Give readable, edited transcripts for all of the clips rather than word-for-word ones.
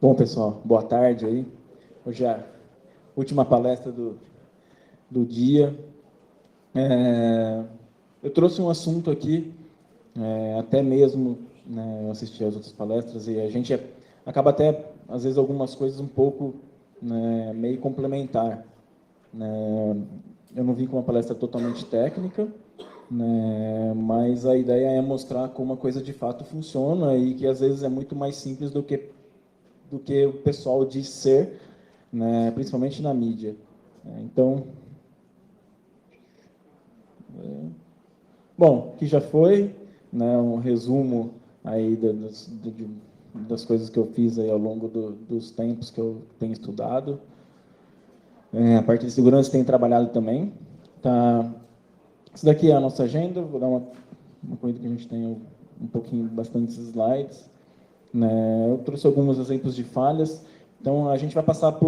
Bom, pessoal, boa tarde aí. Hoje é a última palestra do dia. Eu trouxe um assunto aqui, até mesmo, né, eu assisti às outras palestras e a gente acaba até, às vezes, algumas coisas um pouco, né, meio complementar. Né? Eu não vim com uma palestra totalmente técnica, né, mas a ideia é mostrar como a coisa de fato funciona e que, às vezes, é muito mais simples do que o pessoal diz ser, né, principalmente na mídia. Então, bom, que já foi, né, um resumo aí das coisas que eu fiz aí ao longo dos tempos que eu tenho estudado. A parte de segurança tem trabalhado também. Tá? Isso daqui é a nossa agenda, vou dar uma coisa que a gente tem um pouquinho, bastante slides. Né? Eu trouxe alguns exemplos de falhas. Então, a gente vai passar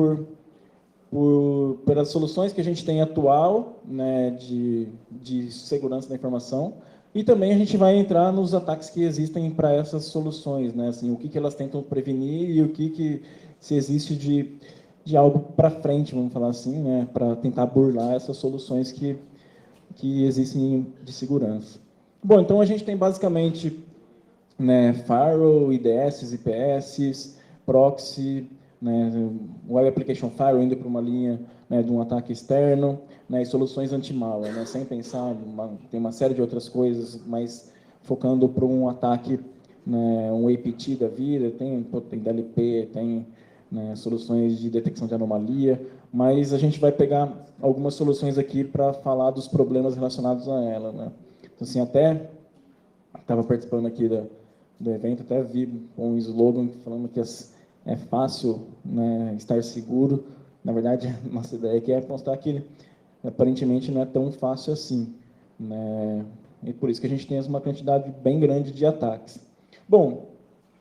pelas soluções que a gente tem atual, né, de segurança da informação, e também a gente vai entrar nos ataques que existem para essas soluções, né, assim, o que elas tentam prevenir e o que se existe de algo para frente, vamos falar assim, né, para tentar burlar essas soluções que existem de segurança. Bom, então a gente tem basicamente, né, firewall, IDS, IPS, proxy, né, Web Application Firewall indo para uma linha, né, de um ataque externo, né, e soluções anti-malware, né, sem pensar, tem uma série de outras coisas, mas focando para um ataque, né, um APT da vida, tem DLP, tem, né, soluções de detecção de anomalia, mas a gente vai pegar algumas soluções aqui para falar dos problemas relacionados a ela. Né. Então, assim, até estava participando aqui do evento, até vi um slogan falando que é fácil, né, estar seguro. Na verdade, a nossa ideia aqui é mostrar que aparentemente não é tão fácil assim. Né? E por isso que a gente tem uma quantidade bem grande de ataques. Bom,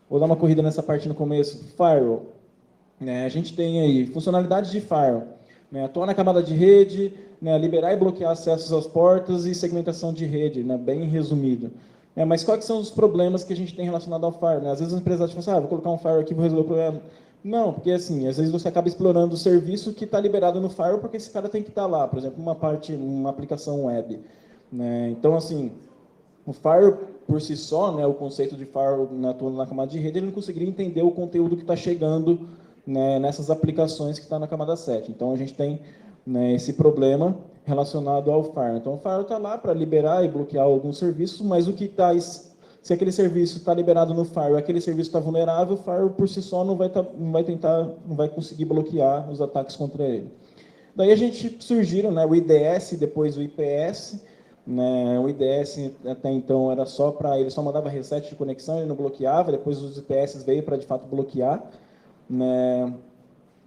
vou dar uma corrida nessa parte no começo. Firewall. Né? A gente tem aí funcionalidades de firewall. Né? Atuar na camada de rede, né? Liberar e bloquear acessos às portas e segmentação de rede, né? Bem resumido. Mas quais são os problemas que a gente tem relacionado ao firewall? Né? Às vezes as empresas falam assim, vou colocar um firewall aqui, vou resolver o problema. Não, porque assim, às vezes você acaba explorando o serviço que está liberado no firewall porque esse cara tem que estar lá, por exemplo, uma aplicação web. Né? Então, assim, o firewall por si só, né, o conceito de firewall atuando na camada de rede, ele não conseguiria entender o conteúdo que está chegando, né, nessas aplicações que está na camada 7. Então, a gente tem, né, esse problema relacionado ao firewall. Então, o firewall está lá para liberar e bloquear alguns serviços, mas o que está, se aquele serviço está liberado no firewall, aquele serviço está vulnerável, o firewall por si só não vai conseguir bloquear os ataques contra ele. Daí a gente surgiram, né, o IDS, depois o IPS. Né, o IDS até então era só ele só mandava reset de conexão, ele não bloqueava. Depois os IPS veio para de fato bloquear. Né,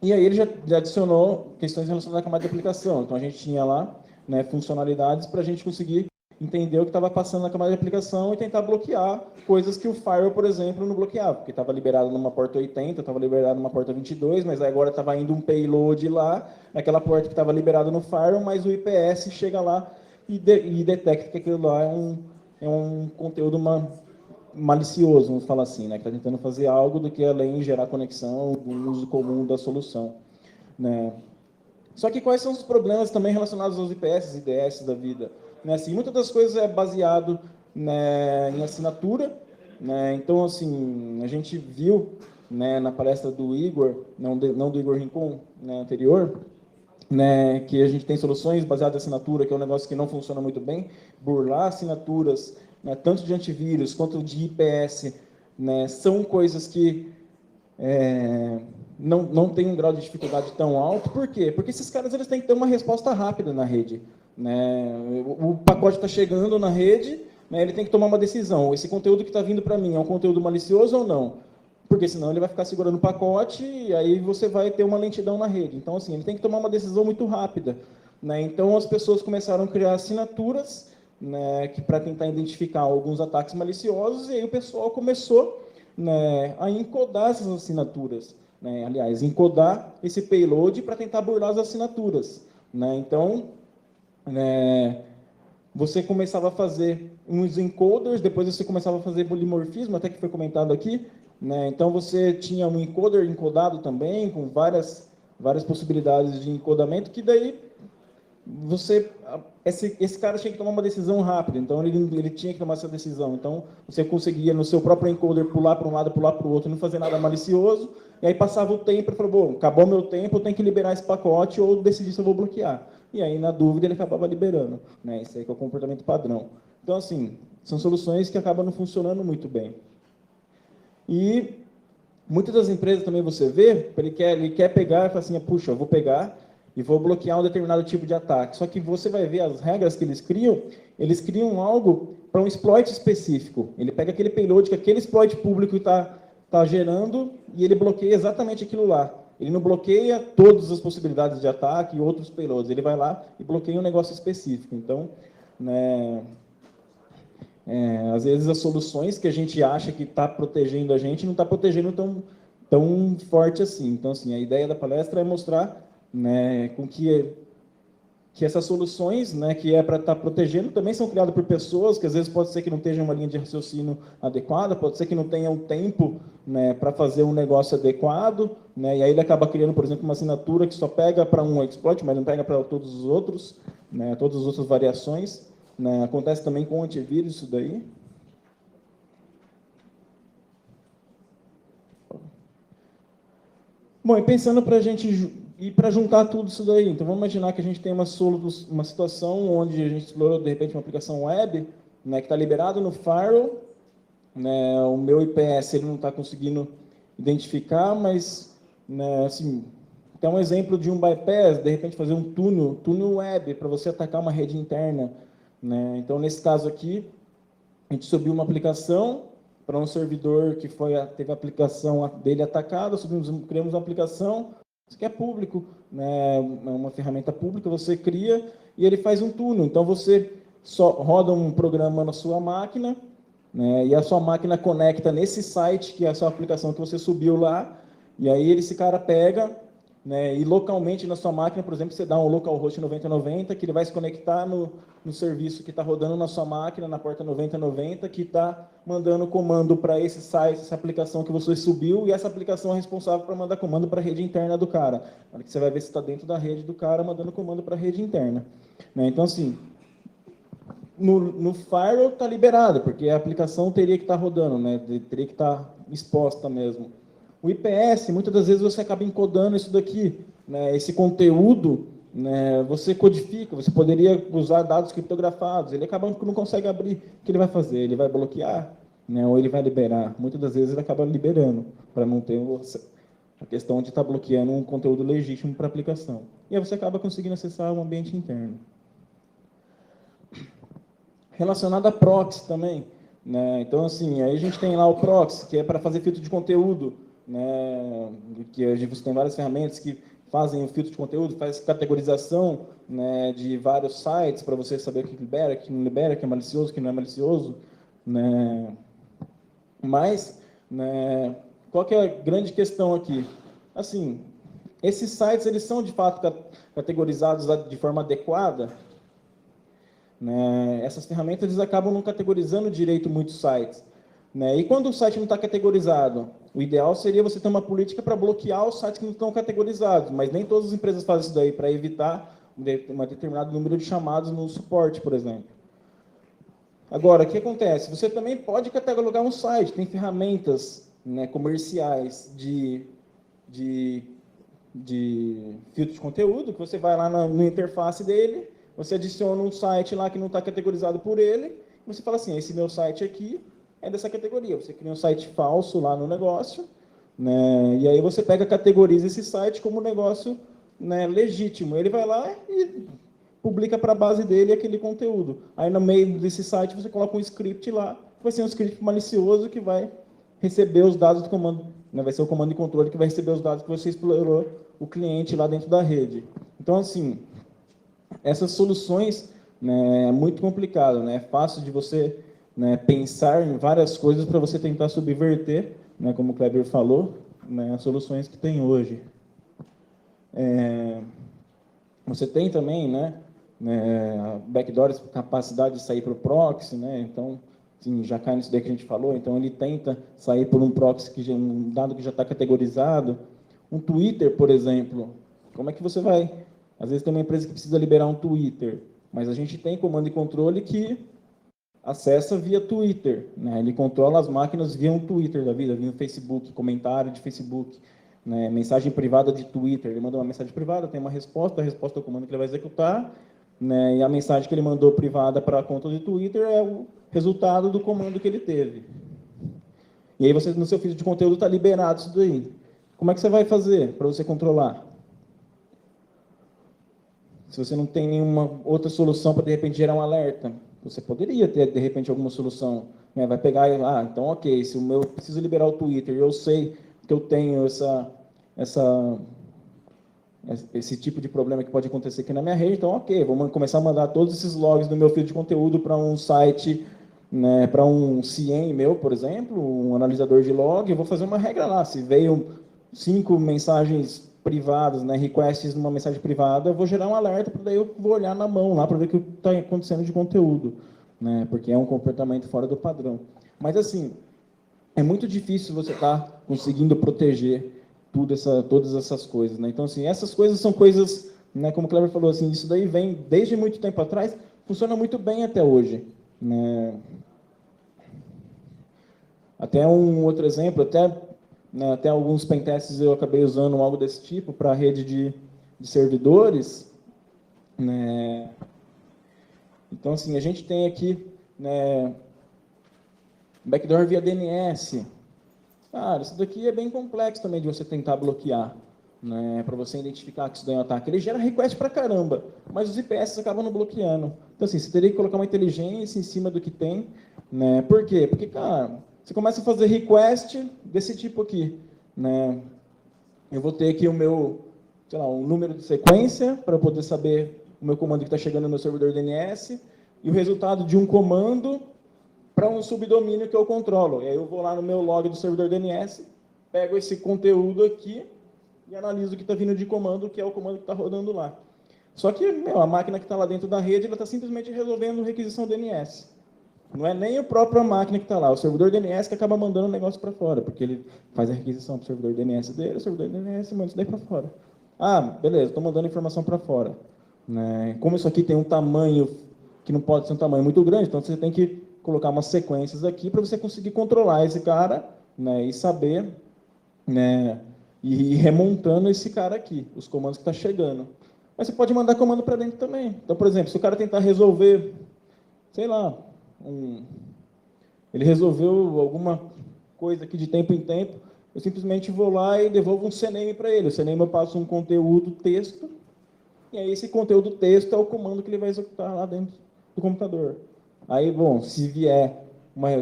e aí ele já adicionou questões relacionadas à camada de aplicação. Então a gente tinha lá, né, funcionalidades para a gente conseguir entender o que estava passando na camada de aplicação e tentar bloquear coisas que o firewall, por exemplo, não bloqueava, porque estava liberado numa porta 80, estava liberado numa porta 22, mas agora estava indo um payload lá, naquela porta que estava liberada no firewall, mas o IPS chega lá e detecta que aquilo lá é um conteúdo malicioso, vamos falar assim, né, que está tentando fazer algo do que além de gerar conexão, o uso comum da solução. Né. Só que quais são os problemas também relacionados aos IPS, IDS da vida? Né, assim, muitas das coisas é baseado, né, em assinatura. Né, então, assim, a gente viu, né, na palestra do Igor, não do Igor Rincon, né, anterior, né, que a gente tem soluções baseadas em assinatura, que é um negócio que não funciona muito bem, burlar assinaturas, né, tanto de antivírus quanto de IPS, né, são coisas que não tem um grau de dificuldade tão alto. Por quê? Porque esses caras eles têm que ter uma resposta rápida na rede. Né? O pacote está chegando na rede, né, ele tem que tomar uma decisão. Esse conteúdo que está vindo para mim é um conteúdo malicioso ou não? Porque senão ele vai ficar segurando o pacote e aí você vai ter uma lentidão na rede. Então, assim, ele tem que tomar uma decisão muito rápida. né? Então, as pessoas começaram a criar assinaturas, né, para tentar identificar alguns ataques maliciosos, e aí o pessoal começou, né, a encodar essas assinaturas, né? Aliás, encodar esse payload para tentar burlar as assinaturas, né? Então, né, você começava a fazer uns encoders, depois você começava a fazer polimorfismo, até que foi comentado aqui, né? Então você tinha um encoder encodado também, com várias possibilidades de encodamento, que daí esse cara tinha que tomar uma decisão rápida, então ele tinha que tomar essa decisão. Então você conseguia no seu próprio encoder pular para um lado, pular para o outro, não fazer nada malicioso, e aí passava o tempo e falou, bom, acabou meu tempo, eu tenho que liberar esse pacote ou decidir se eu vou bloquear. E aí, na dúvida, ele acabava liberando, né? Isso aí que é o comportamento padrão. Então, assim, são soluções que acabam não funcionando muito bem. E muitas das empresas também você vê, ele quer pegar e falar assim, puxa, eu vou pegar e vou bloquear um determinado tipo de ataque. Só que você vai ver as regras que eles criam algo para um exploit específico. Ele pega aquele payload que aquele exploit público está gerando e ele bloqueia exatamente aquilo lá. Ele não bloqueia todas as possibilidades de ataque e outros payloads. Ele vai lá e bloqueia um negócio específico. Então, né, às vezes as soluções que a gente acha que está protegendo a gente não está protegendo tão forte assim. Então, assim, a ideia da palestra é mostrar, né, com que essas soluções, né, que é para estar protegendo, também são criadas por pessoas, que às vezes pode ser que não esteja uma linha de raciocínio adequada, pode ser que não tenha um tempo, né, para fazer um negócio adequado, né, e aí ele acaba criando, por exemplo, uma assinatura que só pega para um exploit, mas não pega para todos os outros, né, todas as outras variações. Né, acontece também com o antivírus isso daí. Bom, e pensando para a gente e para juntar tudo isso daí, então vamos imaginar que a gente tem uma situação onde a gente explorou de repente uma aplicação web, né, que está liberado no firewall, né, o meu IPS ele não está conseguindo identificar, mas, né, assim, tem um exemplo de um bypass, de repente fazer um túnel web para você atacar uma rede interna, né? Então nesse caso aqui a gente subiu uma aplicação para um servidor que teve a aplicação dele atacada, criamos uma aplicação, isso aqui é público, né, uma ferramenta pública, você cria e ele faz um túnel. Então você só roda um programa na sua máquina, né, e a sua máquina conecta nesse site, que é a sua aplicação que você subiu lá, e aí esse cara pega, né, e localmente na sua máquina, por exemplo, você dá um localhost 9090, que ele vai se conectar no serviço que está rodando na sua máquina, na porta 9090, que está mandando comando para esse site, essa aplicação que você subiu, e essa aplicação é responsável para mandar comando para a rede interna do cara. Na hora que você vai ver se está dentro da rede do cara, mandando comando para a rede interna. Né? Então, assim, no firewall está liberado, porque a aplicação teria que estar rodando, né? Teria que estar exposta mesmo. O IPS, muitas das vezes você acaba encodando isso daqui, né? Esse conteúdo, né? Você codifica, você poderia usar dados criptografados, ele acaba que não consegue abrir. O que ele vai fazer? Ele vai bloquear, né? Ou ele vai liberar? Muitas das vezes ele acaba liberando, para não ter a questão de estar bloqueando um conteúdo legítimo para a aplicação. E aí você acaba conseguindo acessar o ambiente interno. Relacionado a proxy também, né? Então, assim, aí a gente tem lá o proxy, que é para fazer filtro de conteúdo, né? Que a gente tem várias ferramentas que fazem o filtro de conteúdo, faz categorização, né, de vários sites para você saber o que libera, o que não libera, o que é malicioso, o que não é malicioso, né? Mas, né, qual que é a grande questão aqui? Assim, esses sites, eles são de fato categorizados de forma adequada, né? Essas ferramentas eles acabam não categorizando direito muitos sites. Né? E quando o site não está categorizado, o ideal seria você ter uma política para bloquear os sites que não estão categorizados, mas nem todas as empresas fazem isso daí para evitar um determinado número de chamados no suporte, por exemplo. Agora, o que acontece? Você também pode catalogar um site, tem ferramentas, né, comerciais de filtro de conteúdo, que você vai lá na interface dele, você adiciona um site lá que não está categorizado por ele, e você fala assim, esse meu site aqui é dessa categoria. Você cria um site falso lá no negócio, né, e aí você categoriza esse site como um negócio, né, legítimo. Ele vai lá e publica para a base dele aquele conteúdo. Aí no meio desse site você coloca um script lá, que vai ser um script malicioso que vai receber os dados do comando, né, vai ser o comando de controle que vai receber os dados que você explorou o cliente lá dentro da rede. Então, assim, Essas soluções, né, é muito complicado, né? É fácil de você, né, pensar em várias coisas para você tentar subverter, né, como o Kleber falou, né, as soluções que tem hoje. Você tem também, backdoors, capacidade de sair para o proxy, né? Então, assim, já cai nisso daí que a gente falou. Então, ele tenta sair por um proxy, um dado que já está categorizado. Um Twitter, por exemplo, como é que você vai? Às vezes tem uma empresa que precisa liberar um Twitter, mas a gente tem comando e controle que acessa via Twitter, né? Ele controla as máquinas via um Twitter da vida, via um Facebook, comentário de Facebook, né? Mensagem privada de Twitter. Ele manda uma mensagem privada, tem uma resposta, a resposta é o comando que ele vai executar, né? E a mensagem que ele mandou privada para a conta de Twitter é o resultado do comando que ele teve. E aí você, no seu feed de conteúdo, está liberado isso daí. Como é que você vai fazer para você controlar? Se você não tem nenhuma outra solução para, de repente, gerar um alerta, você poderia ter, de repente, alguma solução. Né? Vai pegar e, então, ok, se eu preciso liberar o Twitter, eu sei que eu tenho esse tipo de problema que pode acontecer aqui na minha rede, então, ok, vou começar a mandar todos esses logs do meu feed de conteúdo para um site, né, para um CIEM meu, por exemplo, um analisador de log, eu vou fazer uma regra lá, se veio 5 mensagens privadas, né, requests numa mensagem privada, eu vou gerar um alerta, para daí eu vou olhar na mão lá para ver o que está acontecendo de conteúdo, né, porque é um comportamento fora do padrão. Mas, assim, é muito difícil você estar conseguindo proteger todas essas coisas, né? Então, assim, essas coisas são coisas, né, como o Kleber falou, assim, isso daí vem desde muito tempo atrás, funciona muito bem até hoje, né? Até um outro exemplo, até alguns pentests eu acabei usando algo desse tipo para a rede de servidores, né? Então, assim, a gente tem aqui, né, backdoor via DNS. Cara, isso daqui é bem complexo também de você tentar bloquear, né, para você identificar que isso daí é um ataque. Ele gera request pra caramba, mas os IPS acabam não bloqueando. Então, assim, você teria que colocar uma inteligência em cima do que tem, né? Por quê? Porque, cara, você começa a fazer request desse tipo aqui, né? Eu vou ter aqui o meu, sei lá, um número de sequência para poder saber o meu comando que está chegando no meu servidor DNS e o resultado de um comando para um subdomínio que eu controlo. E aí eu vou lá no meu log do servidor DNS, pego esse conteúdo aqui e analiso o que está vindo de comando, que é o comando que está rodando lá. Só que a máquina que está lá dentro da rede, ela está simplesmente resolvendo requisição DNS. Não é nem a própria máquina que está lá, o servidor DNS que acaba mandando o negócio para fora, porque ele faz a requisição para o servidor DNS dele, o servidor DNS manda isso daí para fora. Ah, beleza, estou mandando informação para fora. Né? Como isso aqui tem um tamanho que não pode ser um tamanho muito grande, então você tem que colocar umas sequências aqui para você conseguir controlar esse cara, né, e saber, né, e ir remontando esse cara aqui, os comandos que está chegando. Mas você pode mandar comando para dentro também. Então, por exemplo, se o cara tentar resolver, sei lá, ele resolveu alguma coisa aqui de tempo em tempo, eu simplesmente vou lá e devolvo um CNAME para ele. O CNAME eu passo um conteúdo texto, e aí esse conteúdo texto é o comando que ele vai executar lá dentro do computador. Aí, bom, se vier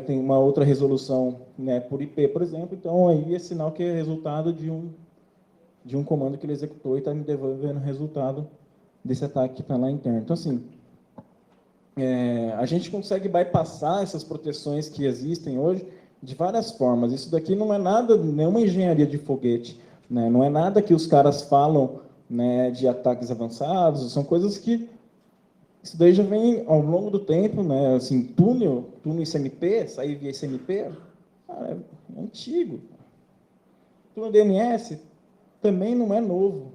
tem uma outra resolução, né, por IP, por exemplo, então aí é sinal que é resultado de um comando que ele executou e está me devolvendo o resultado desse ataque que está lá interno. Então, assim, a gente consegue bypassar essas proteções que existem hoje de várias formas. Isso daqui não é nada, nenhuma engenharia de foguete, né? Não é nada que os caras falam, né, de ataques avançados, são coisas que isso daí já vem ao longo do tempo, né? Assim, túnel ICMP, sair via ICMP, é antigo. Túnel DNS também não é novo.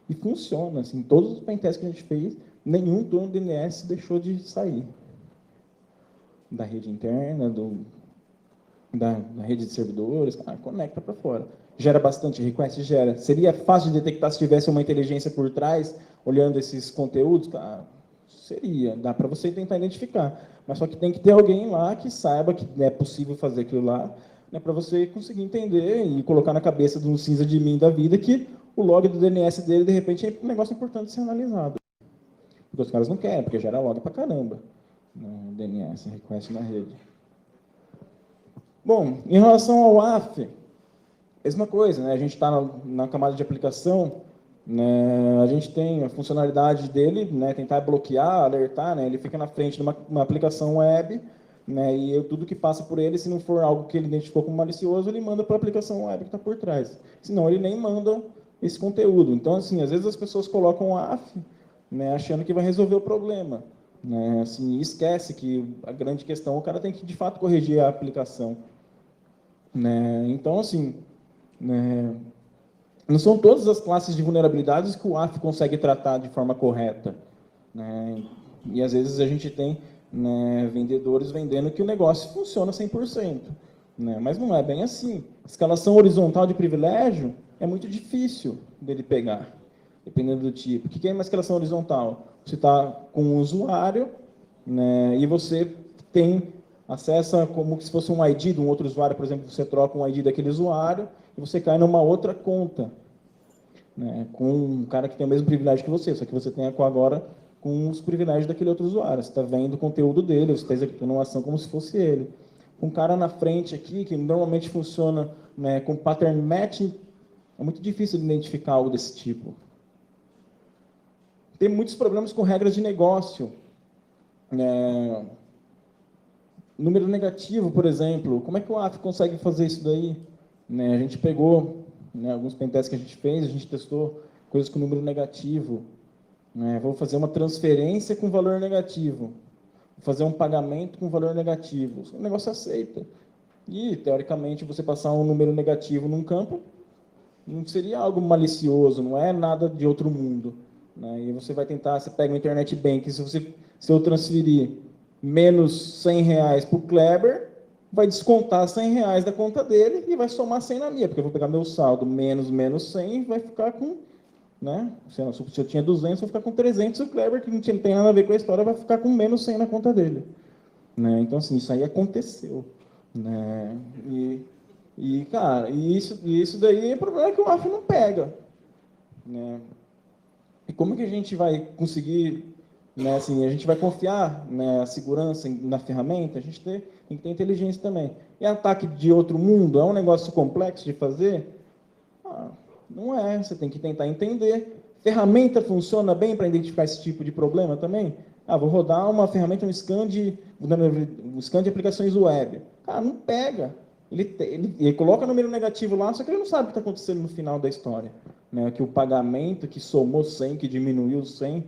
E funciona, assim, todos os pentests que a gente fez, nenhum túnel DNS deixou de sair da rede interna, da rede de servidores, conecta para fora. Gera bastante request? Gera. Seria fácil de detectar se tivesse uma inteligência por trás, olhando esses conteúdos? Seria, dá para você tentar identificar. Mas só que tem que ter alguém lá que saiba que é possível fazer aquilo lá, né, para você conseguir entender e colocar na cabeça de um cinza de mim da vida que o log do DNS dele, de repente, é um negócio importante de ser analisado. Porque os caras não querem, porque gera log para caramba. No DNS, request na rede. Bom, em relação ao AF, mesma coisa, né? A gente está na camada de aplicação, né? A gente tem a funcionalidade dele, né, tentar bloquear, alertar, né, ele fica na frente de uma aplicação web, né, e tudo que passa por ele, se não for algo que ele identificou como malicioso, ele manda para a aplicação web que está por trás. Senão, ele nem manda esse conteúdo. Então, assim, às vezes as pessoas colocam o AF, né, achando que vai resolver o problema. Né, assim, esquece que a grande questão, o cara tem que, de fato, corrigir a aplicação. Né? Então, assim, né, não são todas as classes de vulnerabilidades que o AF consegue tratar de forma correta. Né? E às vezes a gente tem, né, vendedores vendendo que o negócio funciona 100%. Né? Mas não é bem assim. Escalação horizontal de privilégio é muito difícil dele pegar, dependendo do tipo. O que é uma escalação horizontal? Você está com um usuário, né, e você tem acesso a como se fosse um ID de um outro usuário, por exemplo, você troca um ID daquele usuário e você cai numa outra conta, né, com um cara que tem o mesmo privilégio que você, só que você tem agora com os privilégios daquele outro usuário. Você está vendo o conteúdo dele, você está executando uma ação como se fosse ele. Um cara na frente aqui, que normalmente funciona, né, com pattern matching, é muito difícil de identificar algo desse tipo. Tem muitos problemas com regras de negócio. Né? Número negativo, por exemplo, como é que o AF consegue fazer isso daí? Né, a gente pegou, né, alguns pentests que a gente fez, a gente testou coisas com número negativo. Né, vou fazer uma transferência com valor negativo, vou fazer um pagamento com valor negativo. O negócio aceita. E, teoricamente, você passar um número negativo num campo não seria algo malicioso, não é nada de outro mundo. Né? E você vai tentar, você pega o Internet Bank, se eu transferir menos R$ 100 para o Kleber, vai descontar R$ 100 da conta dele e vai somar 100 na minha, porque eu vou pegar meu saldo menos 100 e vai ficar com, né? Se eu tinha 200, eu vou ficar com 300, o Kleber, que não tem nada a ver com a história, vai ficar com menos 100 na conta dele. Né? Então, assim, isso aí aconteceu. Né? Cara, isso daí é problema que o AF não pega. Né? E como que a gente vai conseguir, né, assim, a gente vai confiar, né, a segurança na ferramenta, a gente tem que ter inteligência também. E ataque de outro mundo é um negócio complexo de fazer? Ah, não é, você tem que tentar entender. Ferramenta funciona bem para identificar esse tipo de problema também? Ah, vou rodar uma ferramenta, um scan de aplicações web. Cara, não pega. Ele coloca número negativo lá, só que ele não sabe o que está acontecendo no final da história. Né? Que o pagamento que somou 100, que diminuiu 100,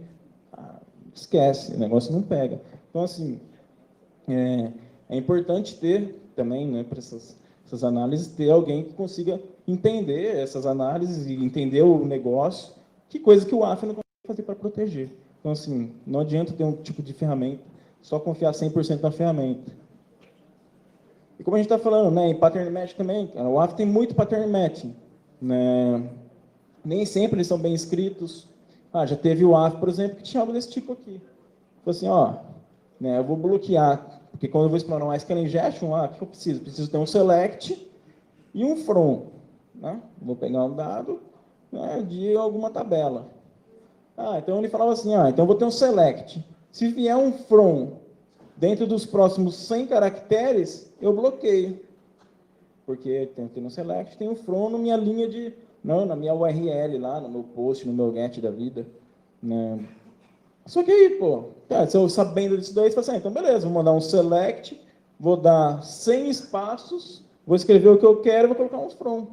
esquece, o negócio não pega. Então, assim, é importante ter também, né, para essas análises, ter alguém que consiga entender essas análises e entender o negócio, que coisa que o AF não consegue fazer para proteger. Então, assim, não adianta ter um tipo de ferramenta, só confiar 100% na ferramenta. E como a gente está falando, né, em pattern match também, o AF tem muito pattern matching. Né? Nem sempre eles são bem escritos. Já teve o AF, por exemplo, que tinha algo desse tipo aqui. Falei assim, ó, né, eu vou bloquear, porque quando eu vou explorar uma scan injection, o que eu preciso? Preciso ter um select e um from. Né? Vou pegar um dado, né, de alguma tabela. Então ele falava assim, então eu vou ter um select. Se vier um from dentro dos próximos 100 caracteres, eu bloqueio. Porque tem um select, tem um from na minha linha de... Não, na minha URL lá, no meu post, no meu get da vida. Né? Só que aí, pô, se eu sabendo disso daí, você fala assim, então beleza, vou mandar um select, vou dar 100 espaços, vou escrever o que eu quero, vou colocar uns from.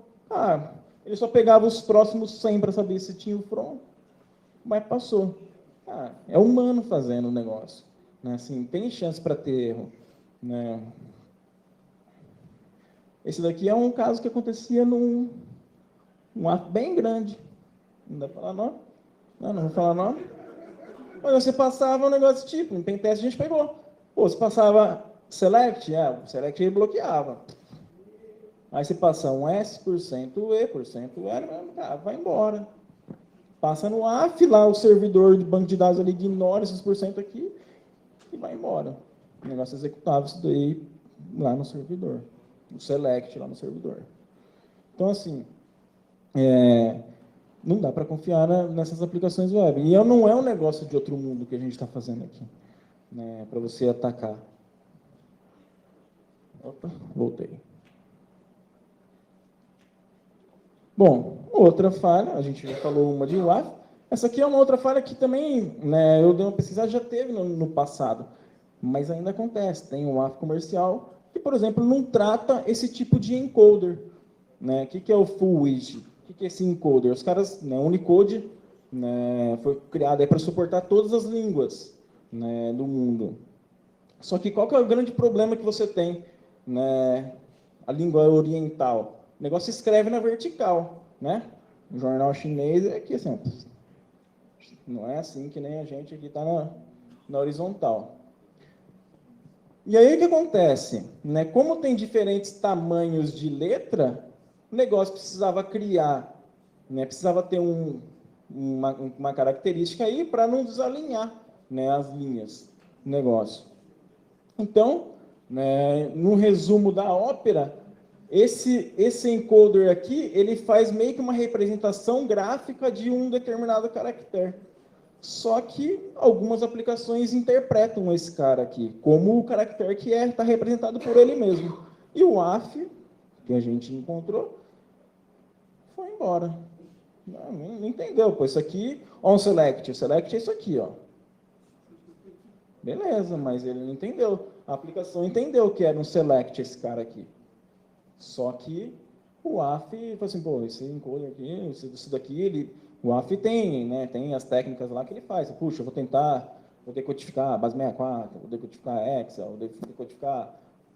Ele só pegava os próximos 100 para saber se tinha o from, mas passou. É humano fazendo o negócio. Né? Assim, tem chance para ter erro. Né? Esse daqui é um caso que acontecia num ato bem grande. Não dá para falar nome? Não vou falar nome. Mas você passava um negócio tipo, em pentest a gente pegou. Pô, você passava select, o select ele bloqueava. Aí você passa um S por cento E por cento R, vai embora. Passa no AF lá, o servidor de banco de dados ali ignora esses por cento aqui e vai embora. O negócio executável isso daí lá no servidor. O select lá no servidor. Então, assim, não dá para confiar nessas aplicações web. E não é um negócio de outro mundo que a gente está fazendo aqui, né, para você atacar. Opa, voltei. Bom, outra falha, a gente já falou uma de WAF. Essa aqui é uma outra falha que também, né, eu dei uma pesquisada, já teve no passado, mas ainda acontece. Tem um WAF comercial que, por exemplo, não trata esse tipo de encoder. Né? O que é o Full Widget? O que é esse encoder? Os caras, né, Unicode, né, foi criado para suportar todas as línguas, né, do mundo. Só que qual que é o grande problema que você tem, né, a língua oriental? O negócio se escreve na vertical, né? O jornal chinês é aqui assim, não é assim que nem a gente aqui está na horizontal. E aí o que acontece? Né? Como tem diferentes tamanhos de letra, o negócio precisava criar, né? Precisava ter uma característica aí para não desalinhar, né, as linhas do negócio. Então, né, no resumo da ópera, esse encoder aqui, ele faz meio que uma representação gráfica de um determinado caractere. Só que algumas aplicações interpretam esse cara aqui como o caractere que está representado por ele mesmo. E o AF, que a gente encontrou, foi embora. Não entendeu, pô, isso aqui, ó, um select. O select é isso aqui, ó. Beleza, mas ele não entendeu. A aplicação entendeu que era um select esse cara aqui. Só que o AF falou assim, pô, esse encoder aqui, isso daqui, o AF tem, né, tem as técnicas lá que ele faz. Puxa, eu vou decodificar a base 64, vou decodificar Excel, vou decodificar a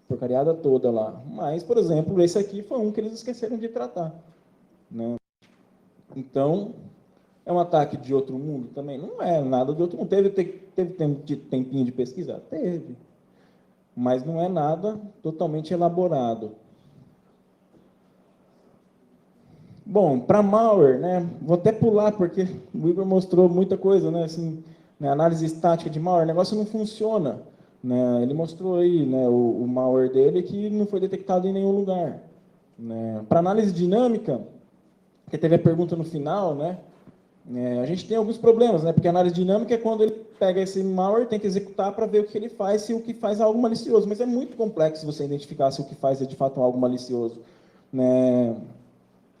porcariada toda lá. Mas, por exemplo, esse aqui foi um que eles esqueceram de tratar. Né? Então, é um ataque de outro mundo também? Não é nada de outro mundo. Teve tempinho de pesquisa? Teve. Mas não é nada totalmente elaborado. Bom, para malware, né, vou até pular, porque o Igor mostrou muita coisa, né, assim, né, análise estática de malware, o negócio não funciona. Né, ele mostrou aí, né, o malware dele que não foi detectado em nenhum lugar. Né. Para análise dinâmica, que teve a pergunta no final, né, a gente tem alguns problemas, né, porque a análise dinâmica é quando ele pega esse malware, tem que executar para ver o que ele faz, se o que faz é algo malicioso. Mas é muito complexo você identificar se o que faz é de fato algo malicioso. Né.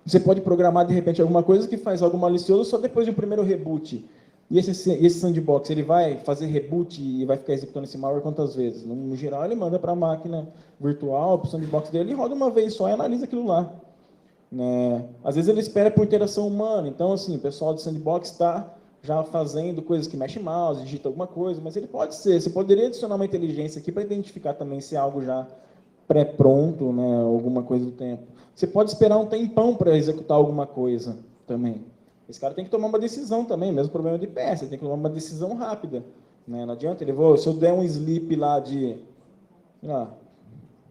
Você pode programar, de repente, alguma coisa que faz algo malicioso só depois de um primeiro reboot. E esse sandbox, ele vai fazer reboot e vai ficar executando esse malware quantas vezes? No geral, ele manda para a máquina virtual, para o sandbox dele, e roda uma vez só e analisa aquilo lá. Né? Às vezes ele espera por interação humana. Então, assim, o pessoal do sandbox está já fazendo coisas que mexe mouse, digita alguma coisa, mas ele pode ser. Você poderia adicionar uma inteligência aqui para identificar também se é algo já pré-pronto, né, alguma coisa do tempo. Você pode esperar um tempão para executar alguma coisa também. Esse cara tem que tomar uma decisão também, mesmo problema de PS, ele tem que tomar uma decisão rápida. Né? Não adianta, se eu der um sleep lá de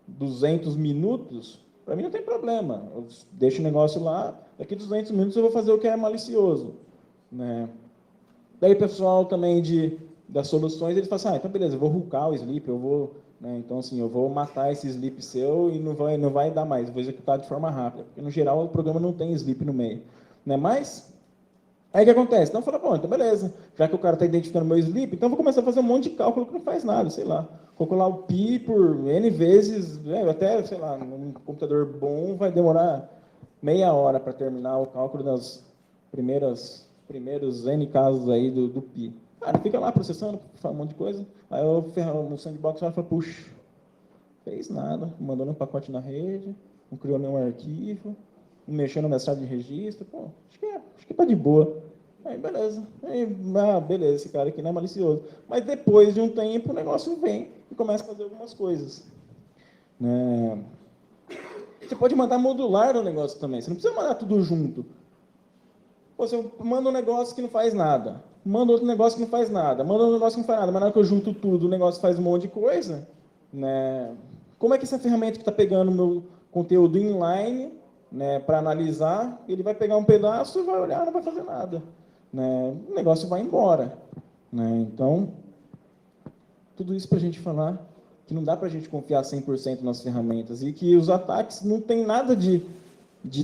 200 minutos, para mim não tem problema. Eu deixo o negócio lá, daqui 200 minutos eu vou fazer o que é malicioso. Né? Daí o pessoal também das soluções, eles falam assim, então beleza, eu vou hoocar o sleep, eu vou... Né? Então, assim, eu vou matar esse sleep seu e não vai dar mais, eu vou executar de forma rápida, porque, no geral, o programa não tem sleep no meio. Né? Mas, aí o que acontece? Então, fala, bom, então beleza, já que o cara está identificando o meu sleep, então eu vou começar a fazer um monte de cálculo que não faz nada, sei lá. Colocar lá o pi por N vezes, até, sei lá, num computador bom vai demorar meia hora para terminar o cálculo das primeiros N casos aí do pi. Cara, fica lá processando, faz um monte de coisa. Aí o sandbox vai falar, puxa, fez nada, mandou um pacote na rede, não criou nenhum arquivo, não mexeu no mensagem de registro, pô, acho que tá de boa. Aí, beleza. Aí, beleza, esse cara aqui não é malicioso. Mas depois de um tempo, o negócio vem e começa a fazer algumas coisas. Você pode mandar modular o negócio também, você não precisa mandar tudo junto. Pô, você manda um negócio que não faz nada, manda outro negócio que não faz nada, manda um negócio que não faz nada, mas na hora que eu junto tudo, o negócio faz um monte de coisa, né? Como é que essa ferramenta que está pegando o meu conteúdo inline, né, para analisar, ele vai pegar um pedaço e vai olhar, não vai fazer nada. Né? O negócio vai embora. Né? Então, tudo isso para a gente falar que não dá para a gente confiar 100% nas ferramentas e que os ataques não tem nada de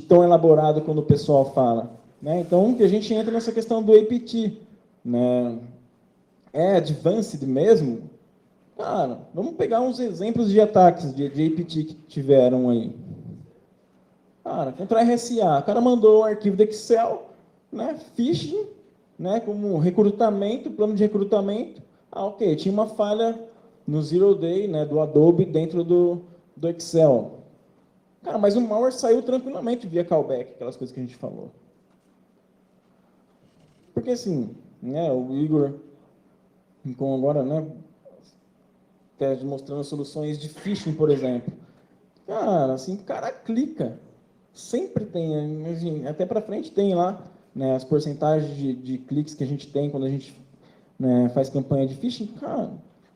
tão elaborado quando o pessoal fala. Né? Então, que a gente entra nessa questão do APT. Né? É advanced mesmo? Cara, vamos pegar uns exemplos de ataques de APT que tiveram aí. Cara, contra RSA, o cara mandou um arquivo do Excel, né, phishing, né, como recrutamento, plano de recrutamento. Ah, ok, tinha uma falha no Zero Day, né, do Adobe dentro do Excel. Cara, mas o malware saiu tranquilamente via callback, aquelas coisas que a gente falou. Porque assim, né, o Igor, com agora, né, mostrando soluções de phishing, por exemplo. Cara, assim, o cara clica. Sempre tem, assim, até para frente tem lá, né, as porcentagens de cliques que a gente tem quando a gente, né, faz campanha de phishing. Cara,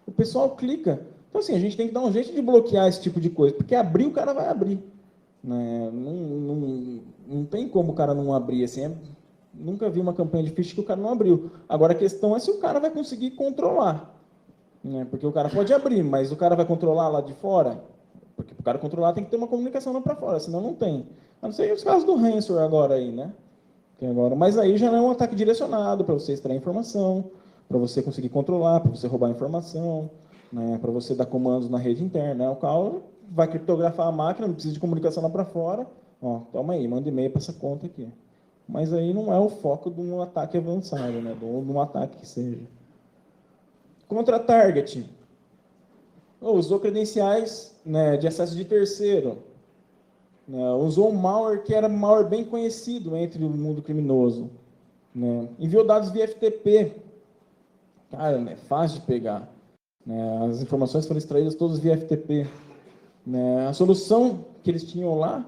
o pessoal clica. Então, assim, a gente tem que dar um jeito de bloquear esse tipo de coisa, porque abrir o cara vai abrir. Né? Não tem como o cara não abrir. Assim, nunca vi uma campanha de phishing que o cara não abriu. Agora, a questão é se o cara vai conseguir controlar. Né? Porque o cara pode abrir, mas o cara vai controlar lá de fora? Porque para o cara controlar tem que ter uma comunicação lá para fora, senão não tem. A não ser os casos do ransomware agora aí, né? Que agora, mas aí já não é um ataque direcionado para você extrair informação, para você conseguir controlar, para você roubar informação, né? Para você dar comandos na rede interna. Né? O cara vai criptografar a máquina, não precisa de comunicação lá para fora. Ó, toma aí, manda e-mail para essa conta aqui. Mas aí não é o foco de um ataque avançado, né? De um ataque que seja. Contra-target. Usou credenciais, né, de acesso de terceiro. Né, usou um malware que era um malware bem conhecido entre o mundo criminoso. Né, enviou dados via FTP. Cara, é fácil de pegar. Né, as informações foram extraídas todas via FTP. Né, a solução que eles tinham lá,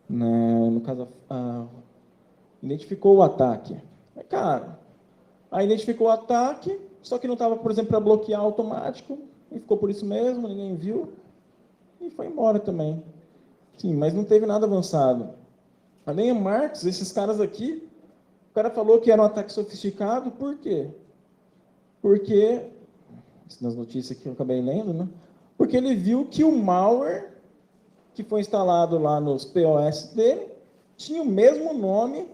né, no caso, identificou o ataque. Cara, aí identificou o ataque, só que não estava, por exemplo, para bloquear automático, e ficou por isso mesmo, ninguém viu, e foi embora também. Sim, mas não teve nada avançado. Além do Marx, esses caras aqui, o cara falou que era um ataque sofisticado, por quê? Porque, nas notícias que eu acabei lendo, né? Porque ele viu que o malware que foi instalado lá nos POS dele tinha o mesmo nome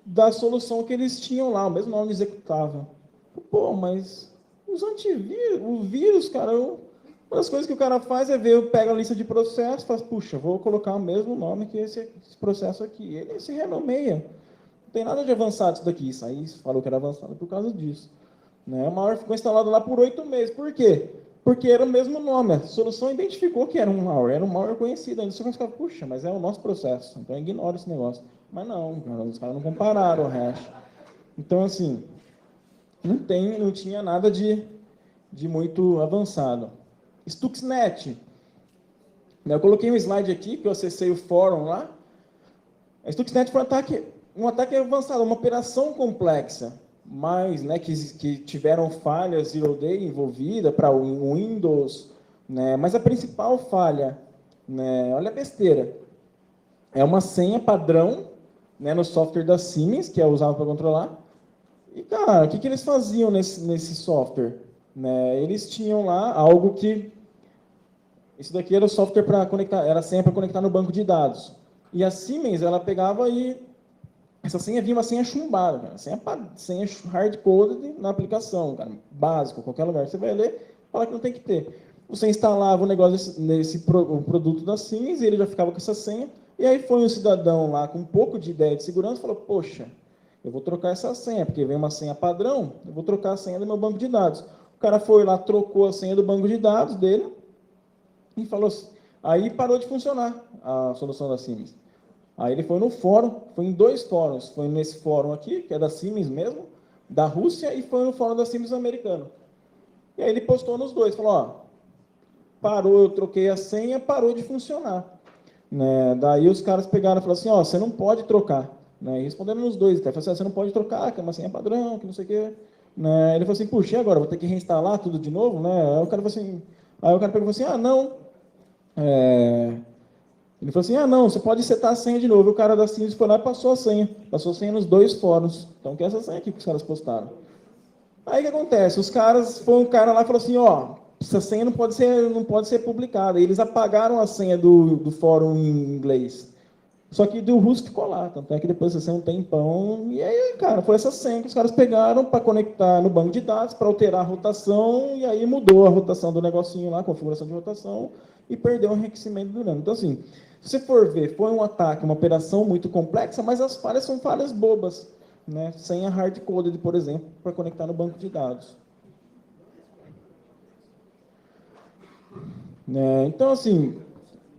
da solução que eles tinham lá, o mesmo nome executável. Pô, mas os antivírus, o vírus, cara, uma das coisas que o cara faz é ver, pega a lista de processos e fala, puxa, vou colocar o mesmo nome que esse processo aqui. Ele se renomeia. Não tem nada de avançado isso daqui. Isso aí falou que era avançado por causa disso. Né? O malware ficou instalado lá por 8 meses. Por quê? Porque era o mesmo nome. A solução identificou que era um malware conhecido. Ainda você fica, puxa, mas é o nosso processo. Então ignora esse negócio. Mas não, os caras não compararam o hash. Então, assim, não tinha nada de muito avançado. Stuxnet. Eu coloquei um slide aqui, que eu acessei o fórum lá. A Stuxnet foi um ataque avançado, uma operação complexa, mas, né, que tiveram falhas Zero Day envolvida para o Windows, né, mas a principal falha, né, olha a besteira, é uma senha padrão, né, no software da Siemens, que é usado para controlar. E, cara, o que eles faziam nesse software? Né, eles tinham lá algo que... Isso daqui era o software para conectar, era a senha para conectar no banco de dados. E a Siemens, ela pegava e... Essa senha vinha uma senha chumbada, cara. Senha hard-coded na aplicação, cara. Básico, qualquer lugar. Você vai ler, fala que não tem que ter. Você instalava o negócio o produto da Siemens e ele já ficava com essa senha. E aí foi um cidadão lá com um pouco de ideia de segurança e falou, poxa, eu vou trocar essa senha, porque vem uma senha padrão, eu vou trocar a senha do meu banco de dados. O cara foi lá, trocou a senha do banco de dados dele e falou assim, aí parou de funcionar a solução da Siemens. Aí ele foi no fórum, foi em 2 fóruns, foi nesse fórum aqui, que é da Siemens mesmo, da Rússia, e foi no fórum da Siemens americano. E aí ele postou nos 2, falou, ó, parou, eu troquei a senha, parou de funcionar. Né? Daí os caras pegaram e falaram assim, ó, você não pode trocar. Né? E responderam nos 2, até falaram assim, você não pode trocar, que é uma senha padrão, que não sei o quê. Né? Ele falou assim, puxa, e agora, vou ter que reinstalar tudo de novo? Né? Aí o cara falou assim, aí o cara pegou e falou assim, não, ele falou assim, não, você pode setar a senha de novo. O cara da Siemens foi lá e passou a senha. Passou a senha nos 2 fóruns. Então, que é essa senha aqui que os caras postaram. Aí, o que acontece? Foi um cara lá e falou assim, ó, essa senha não pode ser publicada. E eles apagaram a senha do fórum em inglês. Só que do russo ficou lá, tanto é que depois você um tempão, e aí, cara, foi essa senha que os caras pegaram para conectar no banco de dados, para alterar a rotação, e aí mudou a rotação do negocinho lá, a configuração de rotação, e perdeu o enriquecimento do RAM. Então, assim, se você for ver, foi um ataque, uma operação muito complexa, mas as falhas são falhas bobas, né? Senha hard-coded, por exemplo, para conectar no banco de dados. Então, assim,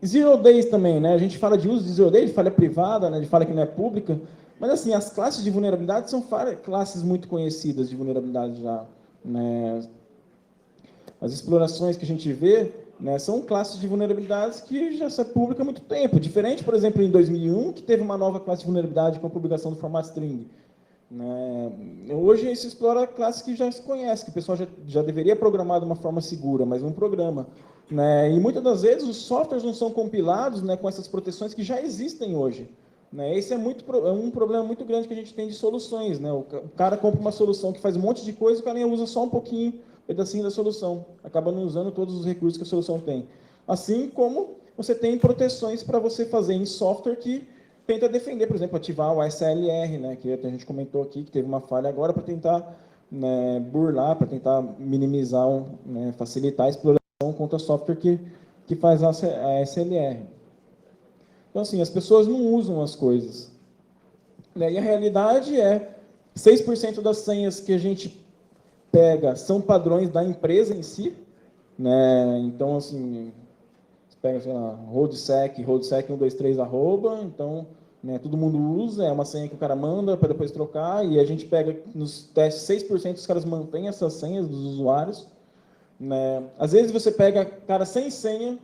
Zero Days também, né? A gente fala de uso de Zero Days, de falha privada, né? De falha que não é pública, mas assim, as classes de vulnerabilidade são classes muito conhecidas de vulnerabilidade já, né? As explorações que a gente vê, né, são classes de vulnerabilidades que já são públicas há muito tempo. Diferente, por exemplo, em 2001, que teve uma nova classe de vulnerabilidade com a publicação do formato string. Né? Hoje se explora classes que já se conhece, que o pessoal já deveria programar de uma forma segura, mas não programa. Né? E muitas das vezes os softwares não são compilados, né, com essas proteções que já existem hoje. Né? Esse é um problema muito grande que a gente tem de soluções. Né? O cara compra uma solução que faz um monte de coisa, o cara nem usa só um pouquinho, um pedacinho da solução. Acaba não usando todos os recursos que a solução tem. Assim como você tem proteções para você fazer em software que tenta defender, por exemplo, ativar o SLR, né, que a gente comentou aqui, que teve uma falha agora para tentar, né, burlar, para tentar minimizar, né, facilitar a exploração contra software que faz a SLR. Então, assim, as pessoas não usam as coisas. Né, e a realidade é 6% das senhas que a gente pega são padrões da empresa em si. Né, então, assim, você pega, sei lá, roadsec 123 arroba, então, né, todo mundo usa, é uma senha que o cara manda para depois trocar, e a gente pega nos testes 6% dos caras mantêm essas senhas dos usuários. Né? Às vezes você pega cara sem senha,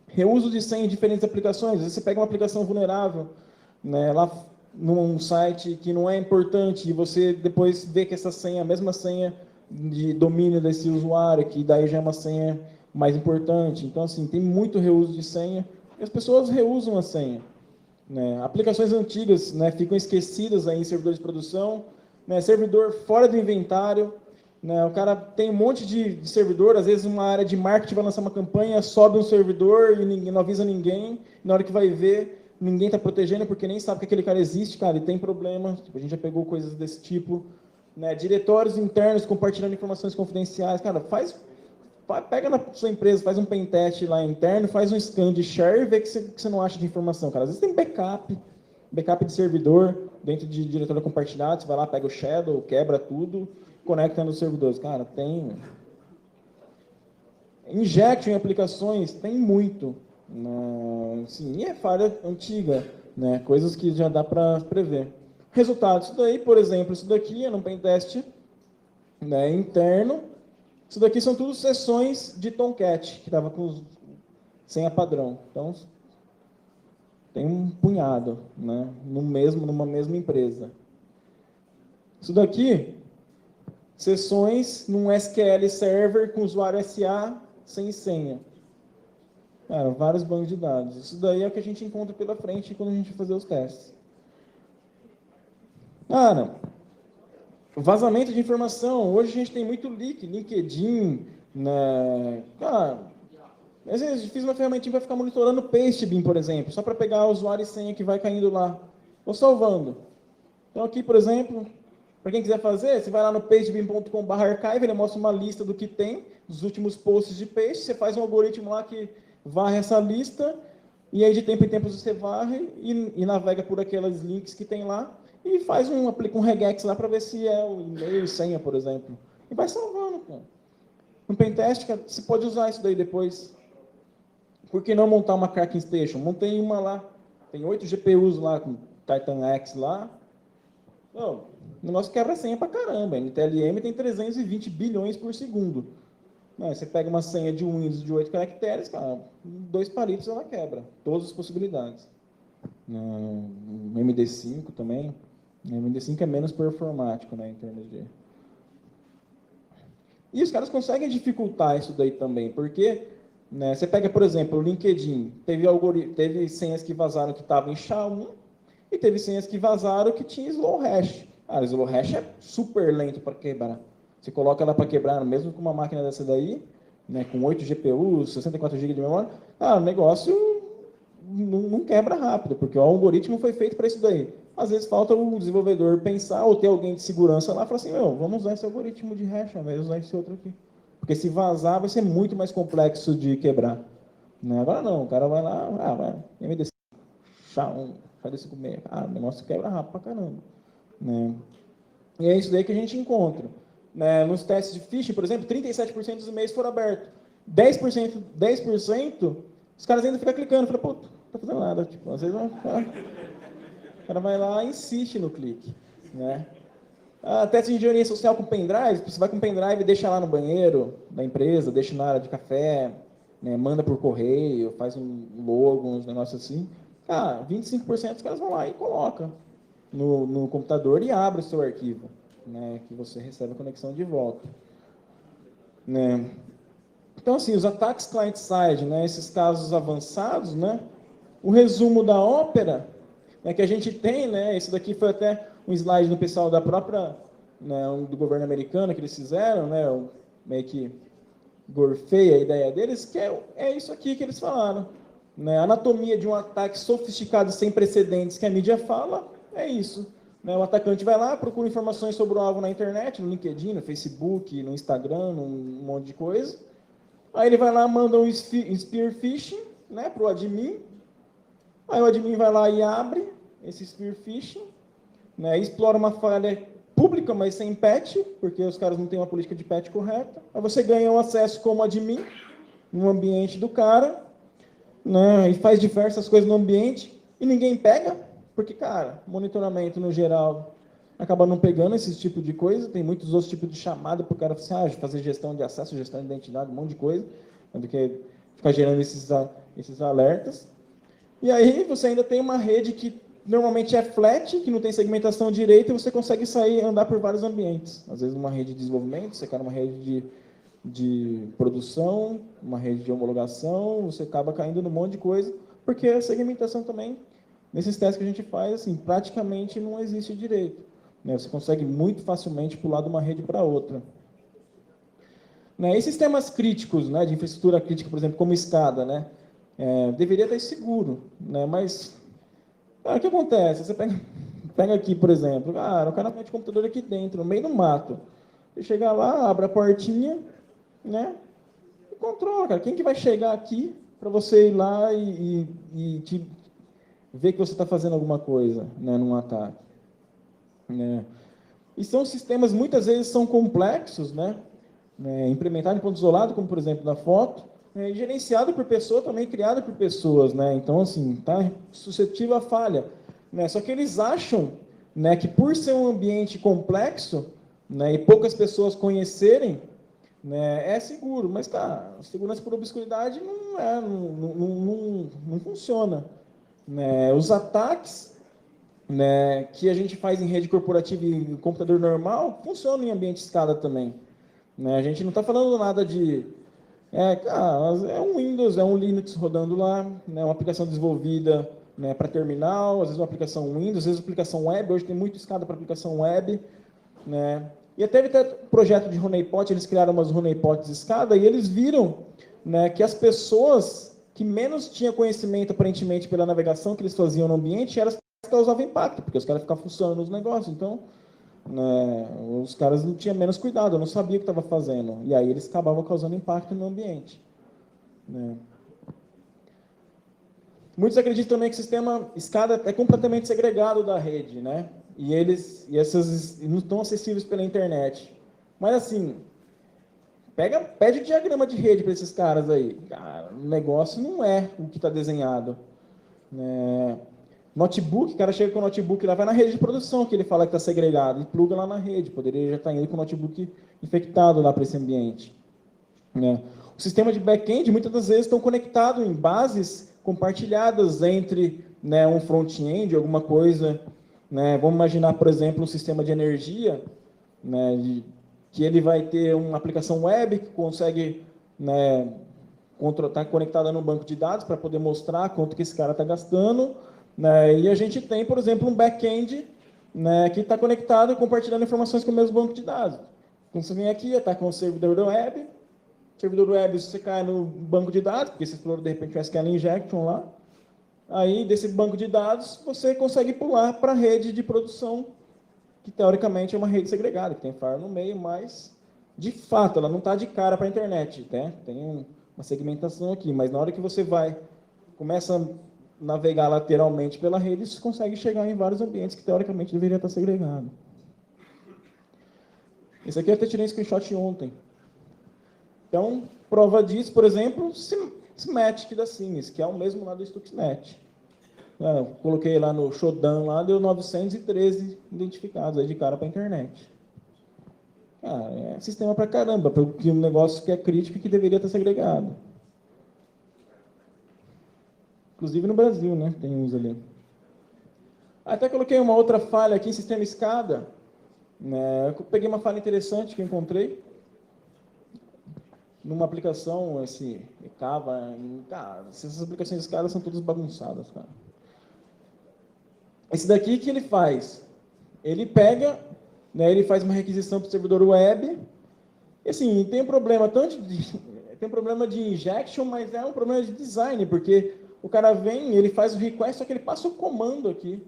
reuso de senha em diferentes aplicações, às vezes você pega uma aplicação vulnerável, né, lá num site que não é importante, e você depois vê que essa senha, a mesma senha de domínio desse usuário, que daí já é uma senha mais importante. Então, assim, tem muito reuso de senha, e as pessoas reusam a senha. Né? Aplicações antigas, né, ficam esquecidas aí em servidores de produção, né, servidor fora do inventário, né, o cara tem um monte de servidor, às vezes uma área de marketing vai lançar uma campanha, sobe um servidor e ninguém, não avisa ninguém, na hora que vai ver, ninguém está protegendo porque nem sabe que aquele cara existe, cara, e tem problema, tipo, a gente já pegou coisas desse tipo, né, diretórios internos compartilhando informações confidenciais, cara, pega na sua empresa, faz um pentest lá interno, faz um scan de share e vê que você não acha de informação, cara. Às vezes tem backup de servidor dentro de diretório compartilhado, você vai lá, pega o shadow, quebra tudo, conecta nos servidores. Cara, tem. Injection em aplicações, tem muito. Sim, e é falha antiga, né? Coisas que já dá para prever. Resultado, isso daí, por exemplo, isso daqui é um pentest, né, interno. Isso daqui são tudo sessões de Tomcat, que estava com senha padrão. Então, tem um punhado, né, numa mesma empresa. Isso daqui, sessões num SQL Server com usuário SA sem senha. Cara, vários bancos de dados. Isso daí é o que a gente encontra pela frente quando a gente fazer os testes. Cara, vazamento de informação. Hoje a gente tem muito leak, LinkedIn, né? Cara, às vezes fiz uma ferramentinha para ficar monitorando o Pastebin, por exemplo, só para pegar o usuário e senha que vai caindo lá. Estou salvando. Então aqui, por exemplo, para quem quiser fazer, você vai lá no pastebin.com/archive, ele mostra uma lista do que tem, dos últimos posts de paste, você faz um algoritmo lá que varre essa lista, e aí de tempo em tempo você varre e navega por aqueles links que tem lá, e faz aplica um regex lá para ver se é o e-mail e senha, por exemplo. E vai salvando, cara. No pentest, você pode usar isso daí depois. Por que não montar uma Cracking Station? Montei uma lá. Tem 8 GPUs lá, com Titan X lá. Oh, o negócio quebra senha pra caramba. A NTLM tem 320 bilhões por segundo. Você pega uma senha de Windows de 8 caracteres, cara, 2 palitos ela quebra. Todas as possibilidades. No MD5 também. O MD5 é menos performático, né, em termos de... E os caras conseguem dificultar isso daí também, porque, né, você pega, por exemplo, o LinkedIn, teve senhas que vazaram que estavam em SHA-1 e teve senhas que vazaram que tinha slow hash. O slow hash é super lento para quebrar. Você coloca ela para quebrar, mesmo com uma máquina dessa daí, né, com 8 GPUs, 64 GB de memória, o negócio não quebra rápido, porque o algoritmo foi feito para isso daí. Às vezes falta o desenvolvedor pensar, ou ter alguém de segurança lá e falar assim, vamos usar esse algoritmo de hash, ao invés de usar esse outro aqui. Porque se vazar, vai ser muito mais complexo de quebrar. Né? Agora não, o cara vai lá, vai, MD5, SHA-1, SHA-256, o negócio quebra rápido pra caramba. Né? E é isso daí que a gente encontra. Né? Nos testes de phishing, por exemplo, 37% dos e-mails foram abertos. 10%, os caras ainda ficam clicando. Fala, pô, não tá fazendo nada. Tipo, às vezes o cara vai lá e insiste no clique. Né? Teste de engenharia social com pendrive, você vai com pendrive e deixa lá no banheiro da empresa, deixa na área de café, né, manda por correio, faz um logo, uns negócios assim. 25% dos caras vão lá e colocam no computador e abre o seu arquivo, né, que você recebe a conexão de volta. Né. Então, assim, os ataques client-side, né, esses casos avançados, né, o resumo da ópera que a gente tem, né, esse daqui foi até um slide do pessoal da própria, né, do governo americano que eles fizeram, né, meio que gorfei a ideia deles, que é isso aqui que eles falaram. Né, a anatomia de um ataque sofisticado sem precedentes que a mídia fala, é isso. Né, o atacante vai lá, procura informações sobre o alvo na internet, no LinkedIn, no Facebook, no Instagram, um monte de coisa. Aí ele vai lá, manda um spear phishing, né, para o admin. Aí o admin vai lá e abre esse spear phishing, né, explora uma falha pública, mas sem patch, porque os caras não têm uma política de patch correta. Aí você ganha um acesso como admin no ambiente do cara, né, e faz diversas coisas no ambiente e ninguém pega, porque, cara, monitoramento no geral acaba não pegando esse tipo de coisa. Tem muitos outros tipos de chamada para o cara fazer gestão de acesso, gestão de identidade, um monte de coisa, do que ficar gerando esses alertas. E aí você ainda tem uma rede que normalmente é flat, que não tem segmentação direita, e você consegue sair e andar por vários ambientes. Às vezes uma rede de desenvolvimento, você quer uma rede de produção, uma rede de homologação, você acaba caindo num monte de coisa, porque a segmentação também, nesses testes que a gente faz, assim, praticamente não existe direito. Né? Você consegue muito facilmente pular de uma rede para outra. Né? E sistemas críticos, né, de infraestrutura crítica, por exemplo, como escada, né? Deveria estar seguro, né? Mas o que acontece? Você pega aqui, por exemplo, o cara mete o computador aqui dentro, no meio do mato. Você chega lá, abre a portinha, né? E controla, cara. Quem que vai chegar aqui para você ir lá e te ver que você está fazendo alguma coisa, né, num ataque? Né? E são sistemas, muitas vezes, são complexos, né? Implementado em ponto isolado, como por exemplo na foto, e gerenciado por pessoa, também criado por pessoas, né? Então, assim, está suscetível à falha. Né? Só que eles acham, né, que por ser um ambiente complexo, né, e poucas pessoas conhecerem, né, é seguro. Mas, tá, segurança por obscuridade não funciona. Né? Os ataques, né, que a gente faz em rede corporativa e computador normal funcionam em ambiente escada também. Né? A gente não está falando nada de... é um Windows, é um Linux rodando lá, né? Uma aplicação desenvolvida, né, para terminal, às vezes uma aplicação Windows, às vezes uma aplicação web. Hoje tem muito escada para aplicação web. Né? E até teve um projeto de honeypot, eles criaram umas honeypots escada e eles viram, né, que as pessoas que menos tinham conhecimento, aparentemente, pela navegação que eles faziam no ambiente, eram as que causavam impacto, porque os caras ficavam funcionando nos negócios. Então, né, os caras não tinham menos cuidado, não sabiam o que estava fazendo. E aí eles acabavam causando impacto no ambiente. Né. Muitos acreditam também que o sistema escada é completamente segregado da rede, né? E essas não estão acessíveis pela internet. Mas assim, pede o diagrama de rede para esses caras aí. Cara, o negócio não é o que está desenhado. Notebook, o cara chega com o notebook lá, vai na rede de produção, que ele fala que está segregado, e pluga lá na rede. Poderia já estar indo com o notebook infectado lá para esse ambiente. Né? O sistema de back-end, muitas das vezes, estão conectados em bases compartilhadas entre, né, um front-end, alguma coisa. Né? Vamos imaginar, por exemplo, um sistema de energia, né, que ele vai ter uma aplicação web que consegue, né, estar conectada no banco de dados para poder mostrar quanto que esse cara está gastando. Né? E a gente tem, por exemplo, um back-end, né, que está conectado e compartilhando informações com o mesmo banco de dados. Então, você vem aqui, está com o servidor da web. Servidor web, você cai no banco de dados, porque você explora, de repente, o SQL Injection lá. Aí, desse banco de dados, você consegue pular para a rede de produção, que teoricamente é uma rede segregada, que tem firewall no meio, mas, de fato, ela não está de cara para a internet, né? Tem uma segmentação aqui, mas na hora que você começa a navegar lateralmente pela rede, você consegue chegar em vários ambientes que, teoricamente, deveria estar segregado. Esse aqui eu até tirei um screenshot ontem. Então, prova disso, por exemplo, Symantec da Siemens, que é o mesmo lá do Stuxnet. Eu coloquei lá no Shodan, lá deu 913 identificados aí de cara para a internet. É sistema para caramba, porque um negócio que é crítico e que deveria estar segregado. Inclusive no Brasil, né? Tem uns ali. Até coloquei uma outra falha aqui, sistema SCADA. Eu peguei uma falha interessante que eu encontrei numa aplicação, esse Kava, cara, essas aplicações SCADA são todas bagunçadas, cara. Esse daqui que ele faz? Ele pega, ele faz uma requisição para o servidor web, e assim, tem um problema tem um problema de injection, mas é um problema de design, porque o cara vem, ele faz o request, só que ele passa o comando aqui.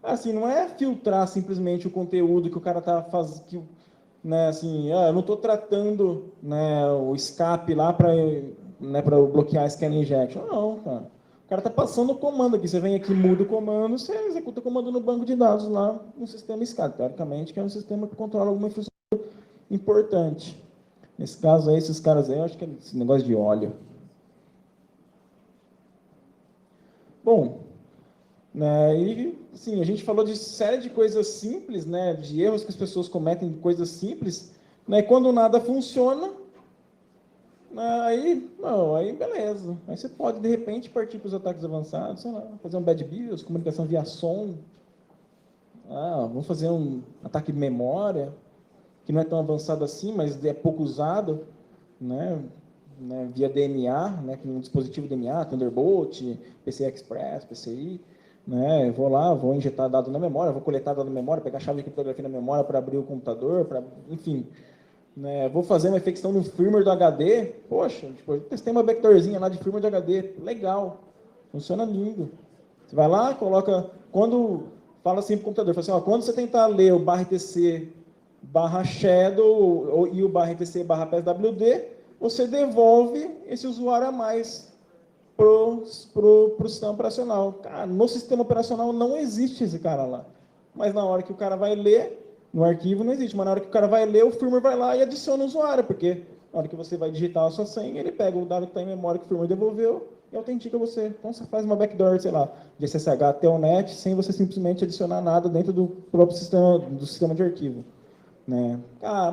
Assim, não é filtrar simplesmente o conteúdo que o cara está fazendo, assim, eu não estou tratando, o escape lá para bloquear a scan injection. Não, cara. O cara está passando o comando aqui. Você vem aqui, muda o comando, você executa o comando no banco de dados lá no sistema SCADA, teoricamente, que é um sistema que controla alguma infraestrutura importante. Nesse caso aí, esses caras aí, eu acho que é esse negócio de óleo. Bom, e assim, a gente falou de série de coisas simples, de erros que as pessoas cometem, de coisas simples, quando nada funciona, aí beleza. Aí você pode, de repente, partir para os ataques avançados, sei lá, fazer um bad BIOS, comunicação via som. Vamos fazer um ataque de memória, que não é tão avançado assim, mas é pouco usado, via DNA, que no dispositivo DNA, Thunderbolt, PCI Express, PCI. Vou lá, vou injetar dado na memória, vou coletar dado na memória, pegar a chave de criptografia na memória para abrir o computador, enfim. Vou fazer uma infecção no firmware do HD. Poxa, eu testei uma backdoorzinha lá de firmware do HD. Legal. Funciona lindo. Você vai lá, coloca... Fala assim para o computador, fala assim, quando você tentar ler o /etc /shadow e o /etc /pswd, você devolve esse usuário a mais pro sistema operacional. Cara, no sistema operacional não existe esse cara lá. Mas na hora que o cara vai ler, no arquivo não existe, mas na hora que o cara vai ler, o firmware vai lá e adiciona o usuário, porque na hora que você vai digitar a sua senha, ele pega o dado que está em memória que o firmware devolveu e autentica você. Então você faz uma backdoor, sei lá, de SSH, Telnet, sem você simplesmente adicionar nada dentro do próprio sistema de arquivo.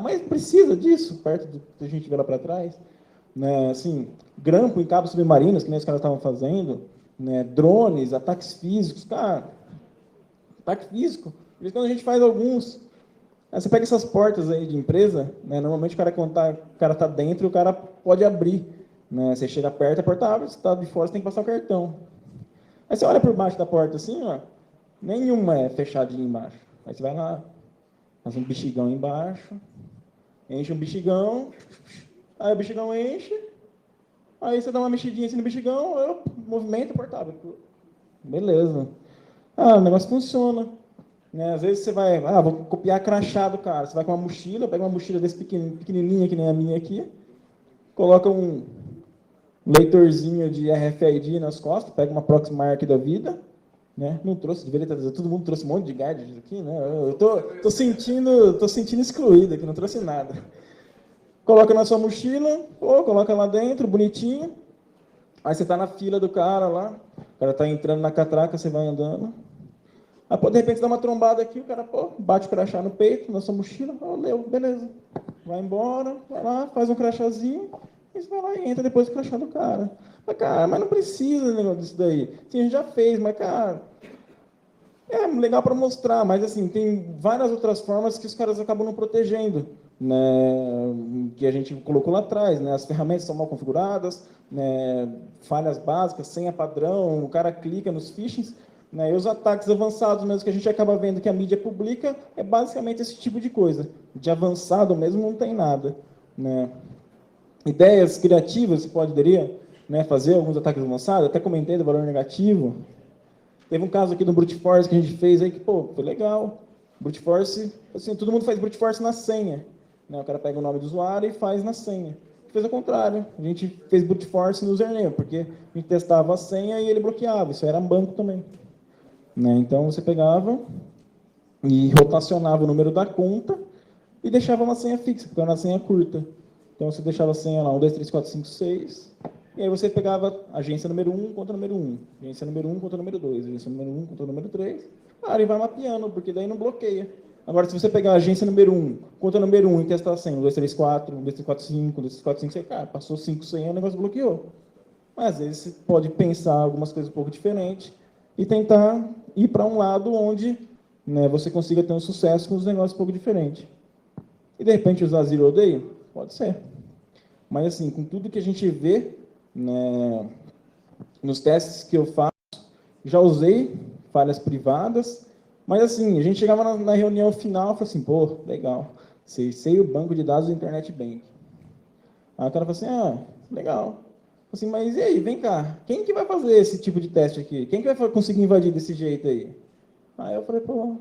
Mas precisa disso, perto do que a gente vê lá para trás. Assim, grampo em cabos submarinos, que nem os caras estavam fazendo, drones, ataques físicos, ataque físico. Por isso, quando a gente faz alguns, você pega essas portas aí de empresa, normalmente quando o cara está dentro, o cara pode abrir. Você chega perto, a porta abre, você está de fora, você tem que passar o cartão. Aí você olha por baixo da porta assim, nenhuma é fechadinha embaixo. Aí você vai lá, faz um bexigão embaixo, enche um bexigão, aí o bexigão enche, aí você dá uma mexidinha assim no bexigão, movimenta a porta abre. Beleza. O negócio funciona. Às vezes você vai, vou copiar crachá do cara. Você vai com uma mochila, pega uma mochila desse pequenininha, que nem a minha aqui, coloca um leitorzinho de RFID nas costas, pega uma Proxmark da vida, não trouxe, deveria trazer, todo mundo trouxe um monte de gadgets aqui, eu tô sentindo excluído aqui, não trouxe nada. Coloca na sua mochila, coloca lá dentro, bonitinho, aí você está na fila do cara lá, o cara está entrando na catraca, você vai andando. Aí, de repente, dá uma trombada aqui, o cara bate o crachá no peito, na sua mochila, leu, beleza. Vai embora, vai lá, faz um crachazinho, e você vai lá e entra depois do crachá do cara. Mas não precisa disso daí. Sim, a gente já fez, mas, cara, é legal para mostrar, mas, assim, tem várias outras formas que os caras acabam não protegendo, que a gente colocou lá atrás, as ferramentas são mal configuradas, falhas básicas, senha padrão, o cara clica nos phishings, e os ataques avançados mesmo que a gente acaba vendo que a mídia publica é basicamente esse tipo de coisa. De avançado mesmo não tem nada. Ideias criativas, você poderia fazer alguns ataques avançados, até comentei do valor negativo. Teve um caso aqui do Brute Force que a gente fez aí que, pô, foi legal. Brute Force, assim, todo mundo faz Brute Force na senha. Né? O cara pega o nome do usuário e faz na senha. Fez ao contrário. A gente fez Brute Force no username, porque a gente testava a senha e ele bloqueava. Isso era um banco também. Né? Então, você pegava e rotacionava o número da conta e deixava uma senha fixa, porque era uma senha curta. Então, você deixava a senha lá, 1, 2, 3, 4, 5, 6, e aí você pegava agência número 1 contra número 1, agência número 1 contra número 2, agência número 1 contra número 3, e vai mapeando, porque daí não bloqueia. Agora, se você pegar a agência número 1 contra número 1 e testar a senha, 1, 2, 3, 4, 1, 2, 3, 4, 5, 1, 2, 3, 4, 5, 6, cara, passou 5 senhas, o negócio bloqueou. Mas, às vezes, você pode pensar algumas coisas um pouco diferentes e tentar ir para um lado onde, né, você consiga ter um sucesso com os negócios um pouco diferentes. E, de repente, usar Zero Day? Pode ser. Mas, assim, com tudo que a gente vê, né, nos testes que eu faço, já usei falhas privadas, mas, assim, a gente chegava na reunião final e falou assim, pô, legal, sei o banco de dados do Internet Bank. Aí o cara falou assim, legal. Assim, mas e aí, vem cá, quem que vai fazer esse tipo de teste aqui? Quem que vai conseguir invadir desse jeito aí? Aí eu falei, pô...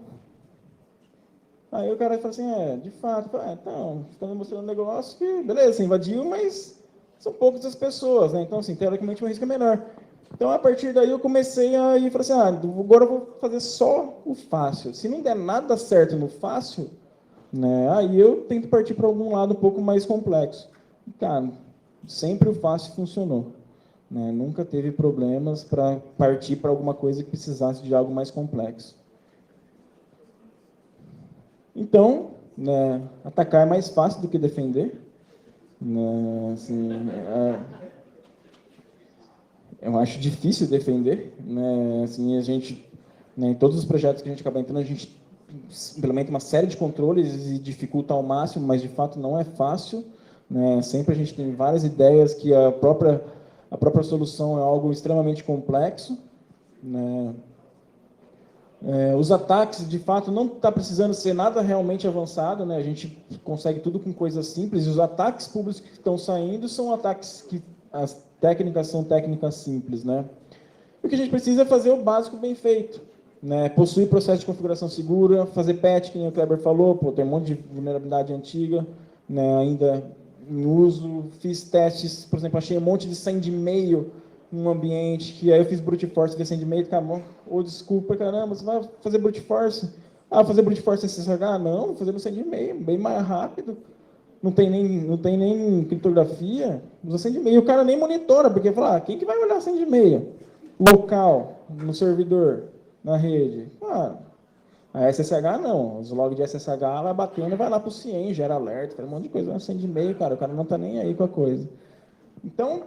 Aí o cara falou assim, de fato, então, estamos mostrando um negócio que, beleza, você invadiu, mas são poucas as pessoas, né? Então, assim, teoricamente o risco é menor. Então, a partir daí, eu comecei a ir e falei assim, agora eu vou fazer só o fácil. Se não der nada certo no fácil, né, aí eu tento partir para algum lado um pouco mais complexo. Cara, sempre o fácil funcionou. Né? Nunca teve problemas para partir para alguma coisa que precisasse de algo mais complexo. Então, né, atacar é mais fácil do que defender. Né, assim, eu acho difícil defender. Né, assim, a gente, né, em todos os projetos que a gente acaba entrando, a gente implementa uma série de controles e dificulta ao máximo, mas de fato não é fácil. Né, sempre a gente tem várias ideias que a própria solução é algo extremamente complexo. Né. Os ataques, de fato, não está precisando ser nada realmente avançado, né? A gente consegue tudo com coisas simples, e os ataques públicos que estão saindo são ataques que as técnicas são técnicas simples, né? O que a gente precisa é fazer o básico bem feito, né? Possuir processo de configuração segura, fazer patch, que nem o Kleber falou, pô, tem um monte de vulnerabilidade antiga, né? Ainda em uso, fiz testes, por exemplo, achei um monte de senha de e-mail num ambiente, que aí eu fiz brute force de senha de e-mail, acabou, desculpa, caramba, você vai fazer brute force? Fazer brute force em SSH? Não, vou fazer no senha de e-mail, bem mais rápido, não tem nem criptografia, usa senha de e-mail, o cara nem monitora, porque fala, quem que vai olhar a senha de e-mail? Local, no servidor, na rede. A SSH não, os logs de SSH vai batendo e vai lá para o CIEM, gera alerta, faz um monte de coisa, uma senha de e-mail, cara, o cara não está nem aí com a coisa. Então,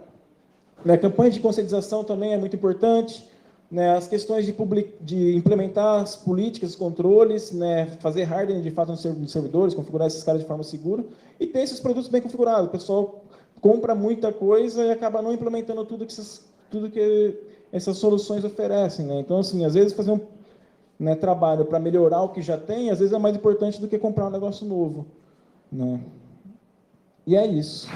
a campanha de conscientização também é muito importante, né, as questões de implementar as políticas, os controles, né, fazer hardening de fato nos servidores, configurar esses caras de forma segura, e ter esses produtos bem configurados. O pessoal compra muita coisa e acaba não implementando tudo que essas soluções oferecem. Né? Então, assim, às vezes fazer um trabalho para melhorar o que já tem, às vezes é mais importante do que comprar um negócio novo. Né? E é isso.